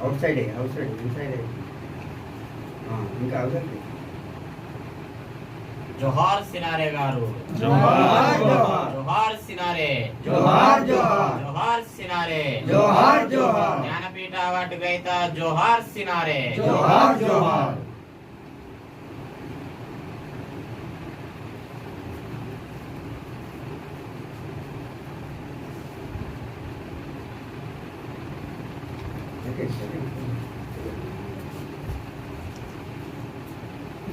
Out side inside ఇంకా అవుతుంది. జోహార్ సినారే గారు, జోహార్ జోహార్, జోహార్ సినారే, జోహార్ జోహార్, జోహార్ సినారే, జోహార్ జోహార్, జ్ఞానపీఠ అవార్డు గ్రహీత జోహార్ సినారే, జోహార్ జోహార్.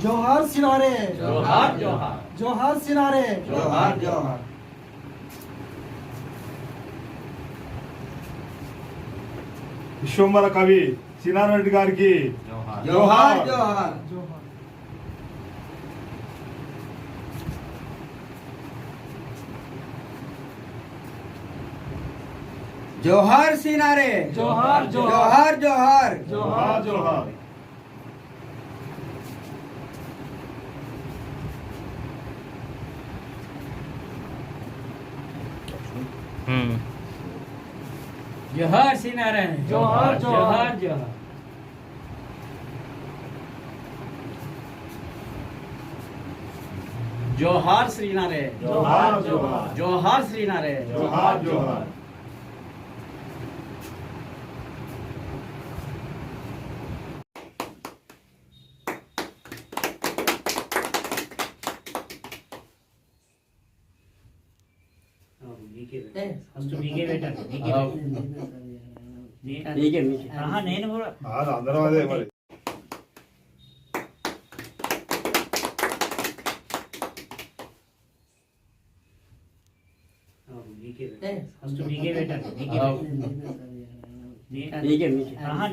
जोहार सिनारे, జోహార్ జోహార్, जोहार सिनारे, జోహార్ జోహార్. విశ్వంబర కవి సినారెడ్డి గారికి జోహార్, జోహార్ జోహార్, जोहार జోహార్ సినారే, जोहार జోహార్ జోహార్, జోహార్ జోహార్. जोहार सिनारे, जोहार जोहार जोहार. जोहार श्रीनारे, జోహార్ జోహార్, जोहार श्रीनारे. జోహార్ జోహార్. నేను కూడా అందరం అదే మరి.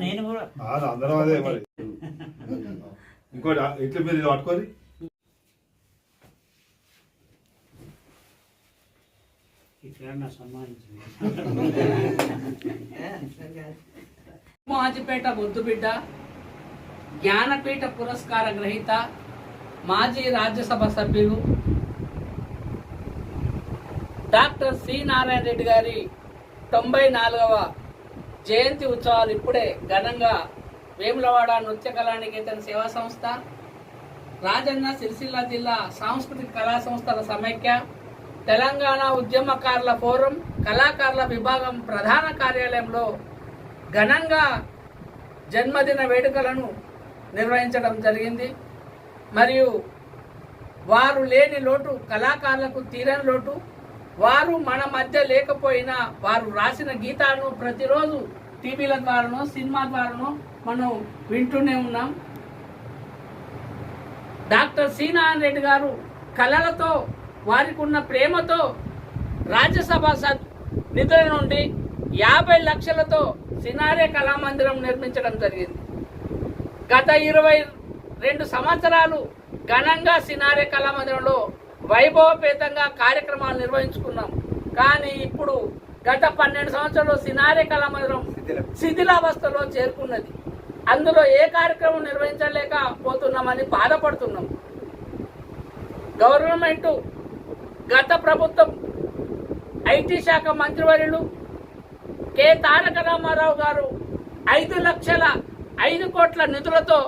నేను కూడా అందరం అదే మరి. ఇంకోటి ఇట్లా మీరు ఇది పట్టుకొని మాజిపేట ముద్దుబిడ్డ, జ్ఞానపీఠ పురస్కార గ్రహీత, మాజీ రాజ్యసభ సభ్యులు డాక్టర్ సి నారాయణ రెడ్డి గారి 94వ జయంతి ఉత్సవాలు ఇప్పుడే ఘనంగా వేములవాడ నృత్య కళానికేతన సేవా సంస్థ, రాజన్న సిరిసిల్ల జిల్లా సాంస్కృతిక కళా సంస్థల సమైక్య, తెలంగాణ ఉద్యమకారుల ఫోరం కళాకారుల విభాగం ప్రధాన కార్యాలయంలో ఘనంగా జన్మదిన వేడుకలను నిర్వహించడం జరిగింది. మరియు వారు లేని లోటు కళాకారులకు తీరని లోటు. వారు మన మధ్య లేకపోయినా వారు రాసిన గీతాలను ప్రతిరోజు టీవీల ద్వారానో సినిమా ద్వారానో మనం వింటూనే ఉన్నాం. డాక్టర్ సి నారాయణ రెడ్డి గారు కళలతో వారికి ఉన్న ప్రేమతో రాజ్యసభ నిధుల నుండి 50 లక్షలతో సినారే కళామందిరం నిర్మించడం జరిగింది. గత 22 సంవత్సరాలు ఘనంగా సినారే కళామందిరంలో వైభవపేతంగా కార్యక్రమాలు నిర్వహించుకున్నాం. కానీ ఇప్పుడు గత 12 సంవత్సరాలు సినారే కళామందిరం శిథిలావస్థలో చేరుకున్నది. అందులో ఏ కార్యక్రమం నిర్వహించలేకపోతున్నామని బాధపడుతున్నాం. గవర్నమెంట్ గత ప్రభుత్వం ఐటీ శాఖ మంత్రివర్యులు కె తారక రామారావు గారు 5 కోట్ల నిధులతో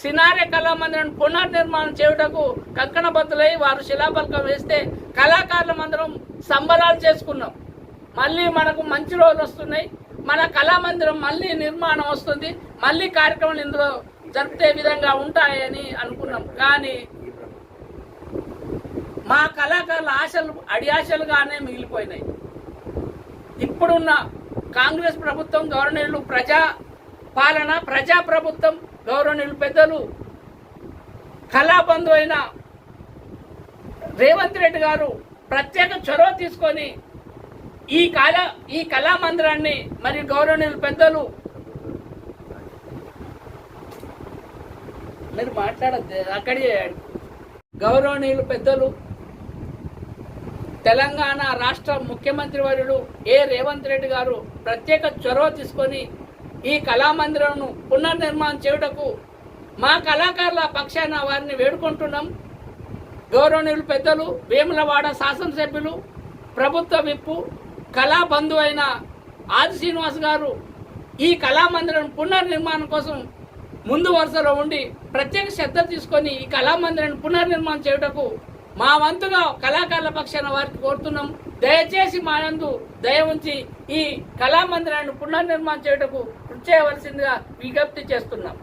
సినారే కళామందిరం పునర్నిర్మాణం చేయుటకు కంకణబద్దులై వారు శిలాఫలకం వేస్తే కళాకారుల మందిరం సంబరాలు చేసుకున్నాం. మళ్ళీ మనకు మంచి రోజులు వస్తున్నాయి, మన కళామందిరం మళ్ళీ నిర్మాణం వస్తుంది, మళ్ళీ కార్యక్రమాలు ఇందులో జరిపే విధంగా ఉంటాయని అనుకున్నాం. కానీ మా కళాకారుల ఆశలు అడియాశలుగానే మిగిలిపోయినాయి. ఇప్పుడున్న కాంగ్రెస్ ప్రభుత్వం గవర్నర్లు ప్రజా ప్రభుత్వం గౌరవనీయులు పెద్దలు కళాబంధు అయిన రేవంత్ రెడ్డి గారు ప్రత్యేక చొరవ తీసుకొని ఈ కళామందిరాన్ని మరియు గౌరవనీయులు పెద్దలు మీరు మాట్లాడద్దు అక్కడే గౌరవనీయులు పెద్దలు తెలంగాణ రాష్ట్ర ముఖ్యమంత్రి వర్యులు రేవంత్ రెడ్డి గారు ప్రత్యేక చొరవ తీసుకొని ఈ కళామందిరంను పునర్నిర్మాణం చేయుటకు మా కళాకారుల పక్షాన వారిని వేడుకుంటున్నాం. గౌరవనీయులు పెద్దలు వేములవాడ శాసనసభ్యులు ప్రభుత్వ విప్పు కళా బంధువు అయిన ఆది శ్రీనివాస్ గారు ఈ కళామందిరం పునర్నిర్మాణం కోసం ముందు వరుసలో ఉండి ప్రత్యేక శ్రద్ధ తీసుకొని ఈ కళామందిరాన్ని పునర్నిర్మాణం చేయుటకు మా వంతుగా కళాకారుల పక్షాన వారికి కోరుతున్నాం. దయచేసి మా యందు దయ ఉంచి ఈ కళామందిరాన్ని పునర్నిర్మాణం చేయుటకు కృషి చేయవలసిందిగా విజ్ఞప్తి చేస్తున్నాం.